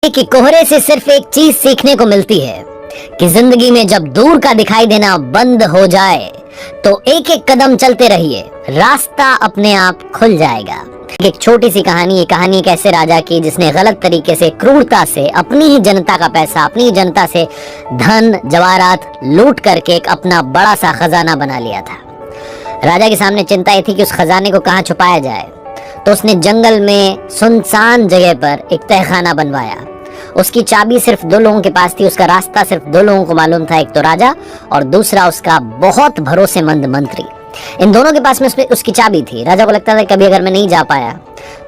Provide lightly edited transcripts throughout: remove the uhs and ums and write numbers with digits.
कि कोहरे से सिर्फ एक चीज सीखने को मिलती है कि जिंदगी में जब दूर का दिखाई देना बंद हो जाए तो एक एक कदम चलते रहिए, रास्ता अपने आप खुल जाएगा। एक छोटी सी कहानी, ये कहानी एक ऐसे राजा की जिसने गलत तरीके से, क्रूरता से अपनी ही जनता का पैसा, अपनी ही जनता से धन जवाहरात लूट करके एक अपना बड़ा सा खजाना बना लिया था। राजा के सामने चिंता ये थी कि उस खजाने को कहाँ छुपाया जाए, तो उसने जंगल में सुनसान जगह पर एक तहखाना बनवाया। उसकी चाबी सिर्फ दो लोगों के पास थी, उसका रास्ता सिर्फ दो लोगों को मालूम था, एक तो राजा और दूसरा उसका बहुत भरोसेमंद मंत्री। इन दोनों के पास में उसकी चाबी थी। राजा को लगता था कभी अगर मैं नहीं जा पाया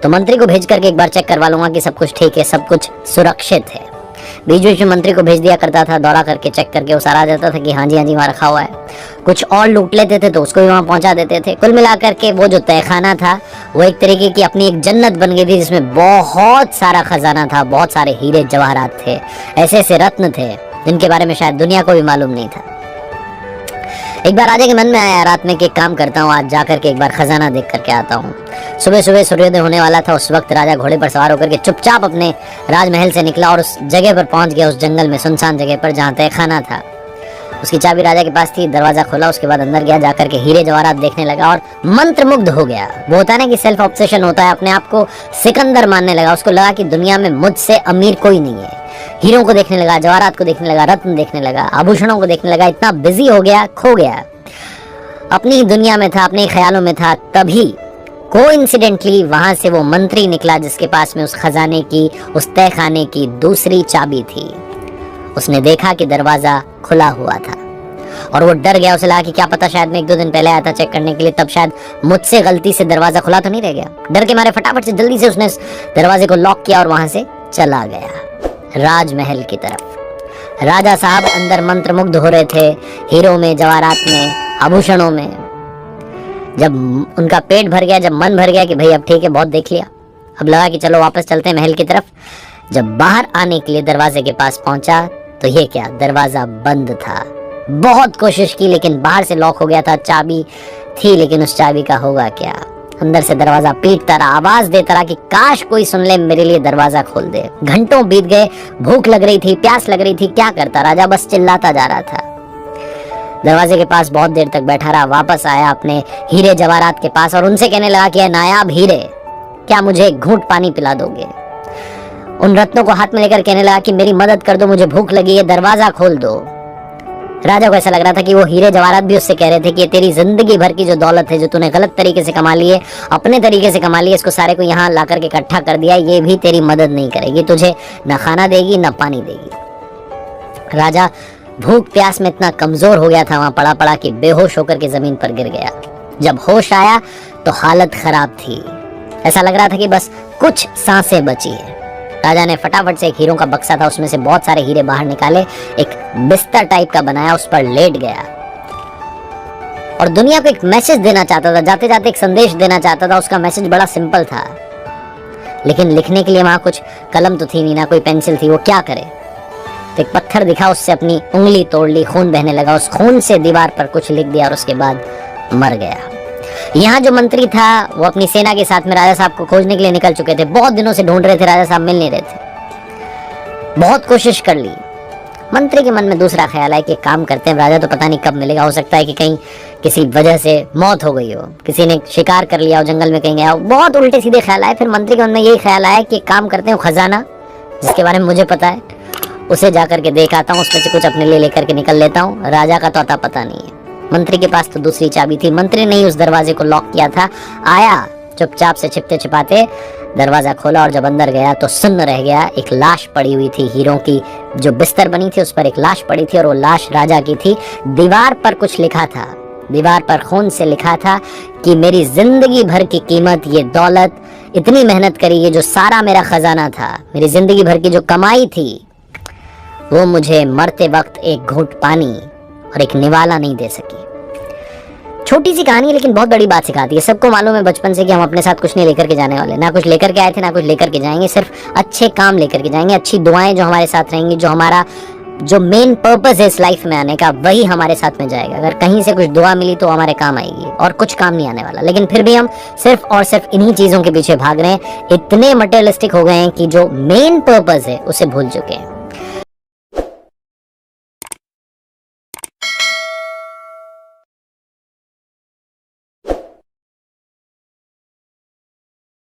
तो मंत्री को भेज करके एक बार चेक करवा लूंगा कि सब कुछ ठीक है, सब कुछ सुरक्षित है। बीच बीच में मंत्री को भेज दिया करता था, दौरा करके चेक करके वो सारा आ जाता था कि हाँ जी वहाँ रखा हुआ है। कुछ और लूट लेते थे तो उसको भी वहाँ पहुँचा देते थे। कुल मिलाकर के वो जो तहखाना था वो एक तरीके की अपनी एक जन्नत बन गई थी, जिसमें बहुत सारा खजाना था, बहुत सारे हीरे जवाहरात थे, ऐसे ऐसे रत्न थे जिनके बारे में शायद दुनिया को भी मालूम नहीं था। एक बार राजा के मन में आया, रात में कि एक काम करता हूँ, आज जा करके एक बार खजाना देख करके आता हूँ। सुबह सुबह सूर्योदय होने वाला था। उस वक्त राजा घोड़े पर सवार होकर के चुपचाप अपने राजमहल से निकला और उस जगह पर पहुंच गया, उस जंगल में सुनसान जगह पर जहाँ तहखाना था। उसकी चाबी राजा के पास थी। दरवाजा खोला, उसके बाद अंदर गया, जाकर के हीरे जवाहरात देखने लगा और मंत्रमुग्ध हो गया। वो होता है ना कि सेल्फ ऑब्सेशन होता है, अपने आप को सिकंदर मानने लगा। उसको लगा कि दुनिया में मुझसे अमीर कोई नहीं है। हीरों को देखने लगा, जवाहरात को देखने लगा, रत्न देखने लगा, आभूषणों को देखने लगा। इतना बिजी हो गया, खो गया, अपनी ही दुनिया में था, अपने ख्यालों में था। तभी कोइंसिडेंटली वहां से वो मंत्री निकला जिसके पास में उस खजाने की, उस तहखाने की दूसरी चाबी थी। उसने देखा कि दरवाजा खुला हुआ था और वो डर गया। उसे लगा कि क्या पता शायद मैं एक दो दिन पहले आया था चेक करने के लिए, तब शायद मुझसे गलती से दरवाजा खुला तो नहीं रह गया। डर के मारे फटाफट से जल्दी से उसने दरवाजे को लॉक किया और वहां से चला गया राजमहल की तरफ। राजा साहब अंदर मंत्रमुग्ध हो रहे थे, हीरों में, जवाहरात में, आभूषणों में। जब उनका पेट भर गया, जब मन भर गया कि भाई अब ठीक है, बहुत देख लिया, अब लगा कि चलो वापस चलते हैं महल की तरफ। जब बाहर आने के लिए दरवाजे के पास पहुंचा तो ये क्या, दरवाजा बंद था। बहुत कोशिश की लेकिन बाहर से लॉक हो गया था। चाबी थी लेकिन उस चाबी का होगा क्या। अंदर से दरवाजा पीटता रहा, आवाज देता रहा कि काश कोई सुन ले, मेरे लिए दरवाजा खोल दे। घंटों बीत गए, भूख लग रही थी, प्यास लग रही थी, क्या करता राजा, बस चिल्लाता जा रहा था। दरवाजे के पास बहुत देर तक बैठा रहा, वापस आया अपने हीरे जवाहरात के पास और उनसे कहने लगा कि नायाब हीरे, क्या मुझे एक घूंट पानी पिला दोगे। उन रत्नों को हाथ में लेकर कहने लगा कि मेरी मदद कर दो, मुझे भूख लगी है, दरवाजा खोल दो। राजा को ऐसा लग रहा था कि वो हीरे जवाहरात भी उससे कह रहे थे कि ये तेरी जिंदगी भर की जो दौलत है, जो तूने गलत तरीके से कमा ली है, अपने तरीके से कमा ली है, इसको सारे को यहाँ ला करके इकट्ठा कर दिया, ये भी तेरी मदद नहीं करेगी, तुझे ना खाना देगी ना पानी देगी। राजा भूख प्यास में इतना कमजोर हो गया था वहां पड़ा पड़ा कि बेहोश होकर के जमीन पर गिर गया। जब होश आया तो हालत खराब थी, ऐसा लग रहा था कि बस कुछ सांसें बची है। राजा ने फटाफट से एक हीरों का बक्सा था, उसमें से बहुत सारे हीरे बाहर निकाले, एक बिस्तर टाइप का बनाया, उस पर लेट गया और दुनिया को एक मैसेज देना चाहता था। जाते जाते एक संदेश देना चाहता था। उसका मैसेज बड़ा सिंपल था लेकिन लिखने के लिए वहां कुछ कलम तो थी नहीं, ना कोई पेंसिल थी। वो क्या करे, तो एक पत्थर दिखा, उससे अपनी उंगली तोड़ ली, खून बहने लगा। उस खून से दीवार पर कुछ लिख दिया और उसके बाद मर गया। यहाँ जो मंत्री था वो अपनी सेना के साथ में राजा साहब को खोजने के लिए निकल चुके थे। बहुत दिनों से ढूंढ रहे थे, राजा साहब मिल नहीं रहे थे, बहुत कोशिश कर ली। मंत्री के मन में दूसरा ख्याल है कि काम करते हैं, राजा तो पता नहीं कब मिलेगा, हो सकता है कि कहीं किसी वजह से मौत हो गई हो, किसी ने शिकार कर लिया हो, जंगल में कहीं गया हो। बहुत उल्टे सीधे ख्याल आए। फिर मंत्री के मन में यही ख्याल आया कि काम करते हैं, खजाना जिसके बारे में मुझे पता है उसे जाकर के देख आता हूँ, उसमें से कुछ अपने लिए लेकर के निकल लेता हूँ। राजा का तो अता पता नहीं है। मंत्री के पास तो दूसरी चाबी थी, मंत्री ने ही उस दरवाजे को लॉक किया था। आया चुपचाप से, छिपते छिपाते दरवाजा खोला और जब अंदर गया तो सुन्न रह गया। एक लाश पड़ी हुई थी, हीरों की जो बिस्तर बनी थी उस पर एक लाश पड़ी थी और वो लाश राजा की थी। दीवार पर कुछ लिखा था, दीवार पर खून से लिखा था कि मेरी जिंदगी भर की कीमत, ये दौलत, इतनी मेहनत करी, ये जो सारा मेरा खजाना था, मेरी जिंदगी भर की जो कमाई थी, वो मुझे मरते वक्त एक घूंट पानी और एक निवाला नहीं दे सकी। छोटी सी कहानी है लेकिन बहुत बड़ी बात सिखाती है। सबको मालूम है बचपन से कि हम अपने साथ कुछ नहीं लेकर के जाने वाले, ना कुछ लेकर के आए थे ना कुछ लेकर के जाएंगे, सिर्फ अच्छे काम लेकर के जाएंगे, अच्छी दुआएं जो हमारे साथ रहेंगी, जो हमारा जो मेन पर्पस है इस लाइफ में आने का वही हमारे साथ में जाएगा। अगर कहीं से कुछ दुआ मिली तो हमारे काम आएगी और कुछ काम नहीं आने वाला। लेकिन फिर भी हम सिर्फ और सिर्फ इन्हीं चीजों के पीछे भाग रहे हैं, इतने मटेरियलिस्टिक हो गए हैं कि जो मेन पर्पस है उसे भूल चुके हैं।